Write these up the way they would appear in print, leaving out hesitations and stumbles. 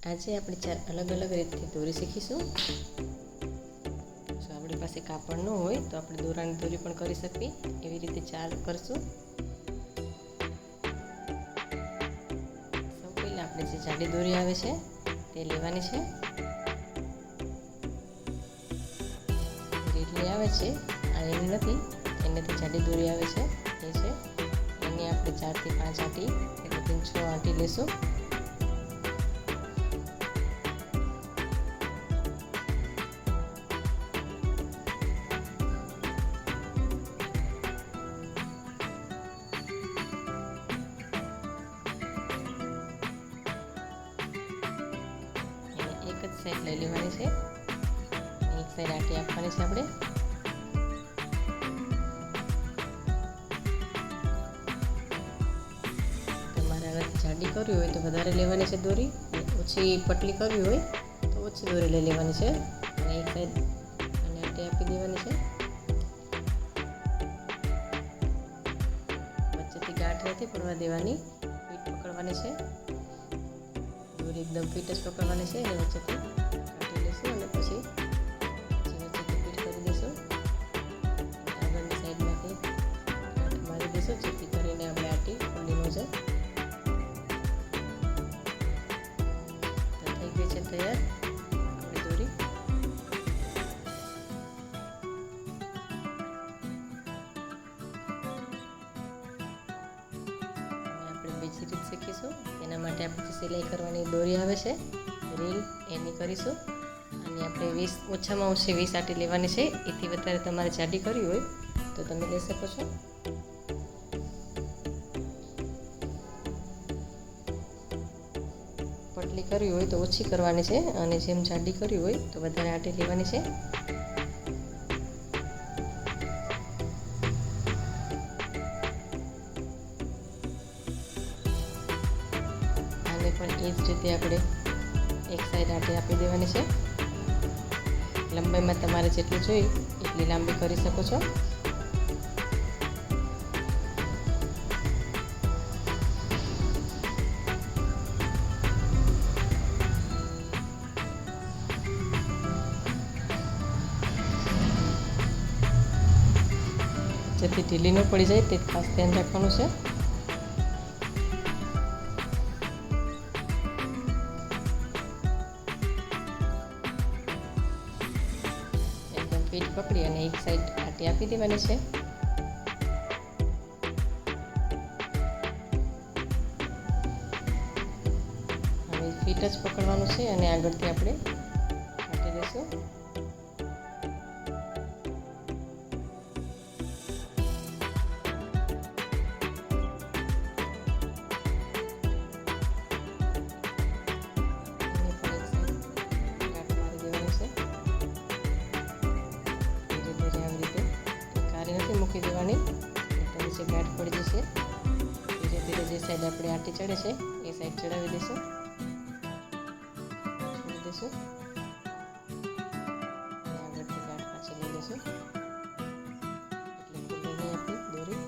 આજે આપણે 4 અલગ અલગ રીતથી દોરી શીખીશું. જો આપણી પાસે કાપડ ન હોય તો આપણે દોરાની દોરી પણ કરી શકીએ. એવી રીતે 4 કરશું. સૌ પહેલાં આપણે જે જાડી દોરી આવે છે તે લેવાની છે. રીટલી આવે છે આ એની નથી, એનાથી જાડી દોરી આવે છે એ છે. એની આપણે 4 થી 5 આંટી એટલે 6 આંટી લેશું. એક જ સાઈડ લઈ લેવાની છે, એક સાઈડ આંટી આપવાની છે આપણે. તમારે આગળ જાડી કરવી હોય તો વધારે લેવાની છે દોરી, ઓછી પતલી કરવી હોય તો ઓછી દોરી લઈ લેવાની છે. અને એક સાઈડ અને આંટી આપી દેવાની છે. વચ્ચેથી ગાંઠ નથી પડવા દેવાની, ફીટ પકડવાની છે. દોરી એકદમ ફીટ જ પકડવાની છે અને વચ્ચેથી કાઢી લઈશું અને પછી વચ્ચેથી ફીટ કરી દઈશું. આગળની સાઈડમાંથી ગાંઠ મારી દઈશું જેથી કરીને આપણે આંટી ખુલ્લી ન જાય. તો થઈ ગઈ છે તૈયાર આપણી દોરી. આપણે બીજી રીત શીખીશું. એના માટે આપણે સિલાઈ કરવાની દોરી આવે છે રીલ, એની કરીશું. અને આપણે 20 ઓછામાં ઓછી 20 આંટી લેવાની છે. એથી વધારે તમારે જાડી કરવી હોય તો તમે લઈ શકો છો. પતલી કરવી હોય તો ઓછી કરવાની છે અને જેમ જાડી કરવી હોય તો વધારે આંટી લેવાની છે. આને પણ એ જ રીતે આપણે એક સાઈડ આંટી આપી દેવાની છે. લંબાઈમાં તમારે જેટલી જોઈએ એટલી લાંબી કરી શકો છો. જેથી ઢીલી ન પડી જાય તે ખાસ ધ્યાન રાખવાનું છે. એકદમ ફીટ પકડી અને એક સાઈડ આંટી આપી દેવાની છે. હવે ફીટ જ પકડવાનું છે અને આગળથી આપણે કાઢી દઈશું. મૂકી દેવાની, તો નીચે ગાંઠ પડી જશે. ધીરે ધીરે જે સાઈડ આપણે આંટી ચડે છે એ સાઈડ ચડાવી દઈશું, છોડી દઈશું અને આગળથી ગાંઠ પાછી લઈ લઈશું એટલે ખુલ્લી નહીં આપણી દોરી.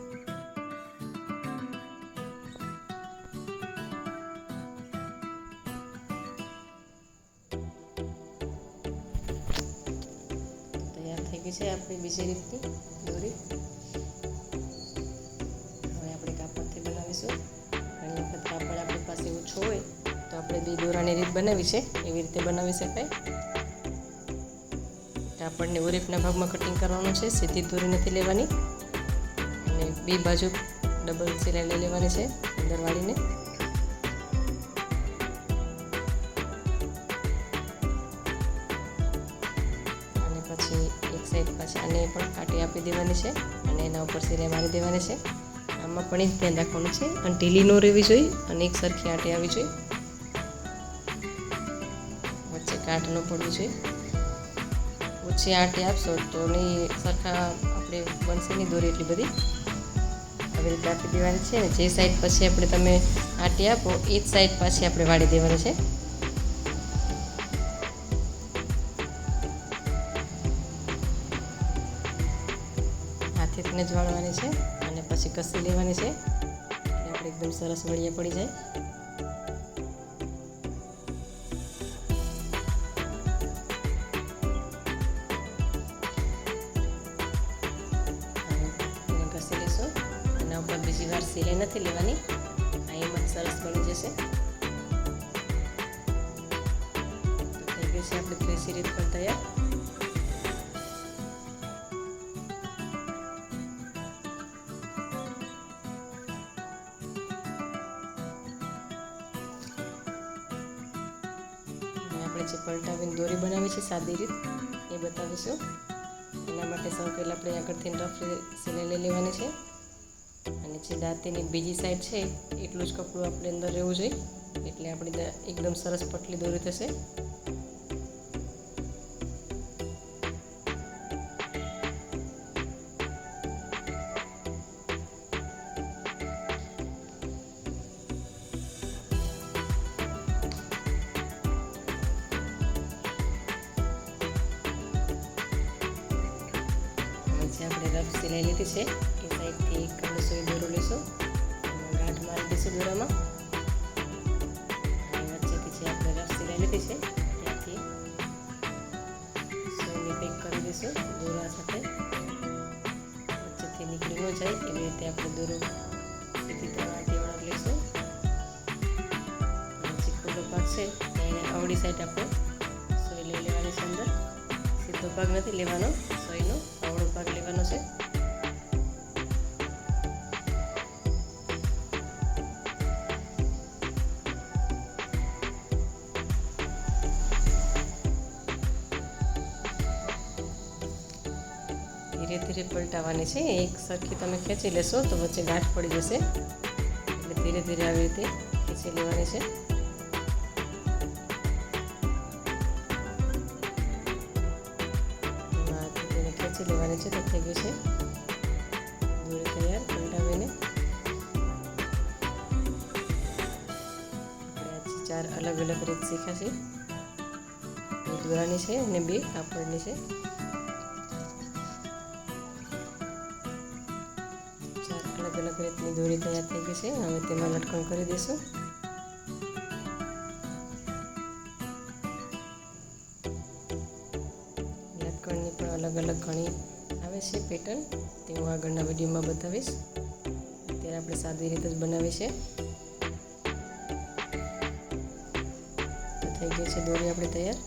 તૈયાર થઈ ગઈ છે આપણી બીજી રીતની દોરી. ઘણી વખત કાપડ આપણી પાસે ઓછો હોય તો આપણે બે દોરાની રીત બનાવી છે, એવી રીતે બનાવી શકાય. કાપડને ઓરીપના ભાગમાં કટિંગ કરવાનું છે, સીધી દોરી નથી લેવાની. અને બે બાજુ ડબલ સિલાઈ લઈ લેવાની છે અંદર વાળીને. અને પછી એક સાઈડ પાછી આને પણ આંટી આપી દેવાની છે અને એના ઉપર સિલાઈ મારી દેવાની છે. આમાં પણ એક ધ્યાન રાખવાનું છે અને ઢીલી ન રહેવી જોઈએ અને એક સરખી આંટી આવી જોઈએ, વચ્ચે ગાંઠ ન પડવી જોઈએ. ઓછી આંટી આપશો તો નહીં સરખા આપણે બનશે નહીં દોરી એટલી બધી. આવી રીતે આપી દેવાની છે અને જે સાઈડ પછી આપણે તમે આંટી આપો એ જ સાઈડ પાછી આપણે વાળી દેવાની છે. હાથેથી જ વાળવાની છે અને પછી કસી લેવાની છે એટલે આપણે એકદમ સરસ વળિયા પડી જાય. સિલાઈ નથી લેવાની, આ એમ જ સરસ બની જશે. તો થઈ ગઈ છે આપણે ત્રીસી રીત પણ તૈયાર. આપણે જે પલટાવીને દોરી બનાવી છે સાદી રીત એ બતાવીશું. એના માટે સૌ પહેલાં આપણે આગળથી રફ સિલાઈ લઈ લેવાની છે અને જે દાંતીની બીજી સાઈડ છે એટલું જ કપડું આપણે અંદર રહેવું જોઈએ, એટલે આપણી એકદમ સરસ પટલી દોરી થશે. આપણે રફ સિલાઈ લીધી છે એ સાઈડથી એક રસોઈ દોરો લઈશું, ગાંઠ મારી દઈશું દોરામાં. અને વચ્ચેથી જે આપણે રફ સિલાઈ લીધી છે ત્યાંથી સોયને પેક કરી દઈશું દોરા સાથે, વચ્ચેથી નીકળી ન જાય એવી રીતે આપણે દોરો સીધી આંટી વળાંક લઈશું. જે ખુલ્લો ભાગ છે એને અવળી સાઈડ આપણે સોય લઈ લેવાની છે. અંદર સીધો ભાગ નથી લેવાનો, સોયનો અવળો ભાગ લેવાનો છે. ધીરે ધીરે પલટાવવાની છે, એક સરખી તમે ખેંચી લેશો તો વચ્ચે ગાંઠ પડી જશે, એટલે ધીરે ધીરે આવી રીતે ખેંચી લેવાની છે. ખેંચી લેવાની છે. તો થઈ ગઈ છે દોરી તૈયાર પલટાવીને. આપણે આજે 4 અલગ અલગ રીત શીખ્યા છે, બે દોરાની છે અને બે કાપડની છે. 4 અલગ અલગ રીતની દોરી તૈયાર થઈ ગઈ છે. હવે તેમાં લટકણ કરી દઈશું. લટકણની પણ અલગ અલગ ઘણી આવે છે પેટર્ન, તે હું આગળના વિડીયોમાં બતાવીશ. અત્યારે આપણે સાદી રીતે જ બનાવી છે. તો થઈ ગઈ છે દોરી આપણી તૈયાર.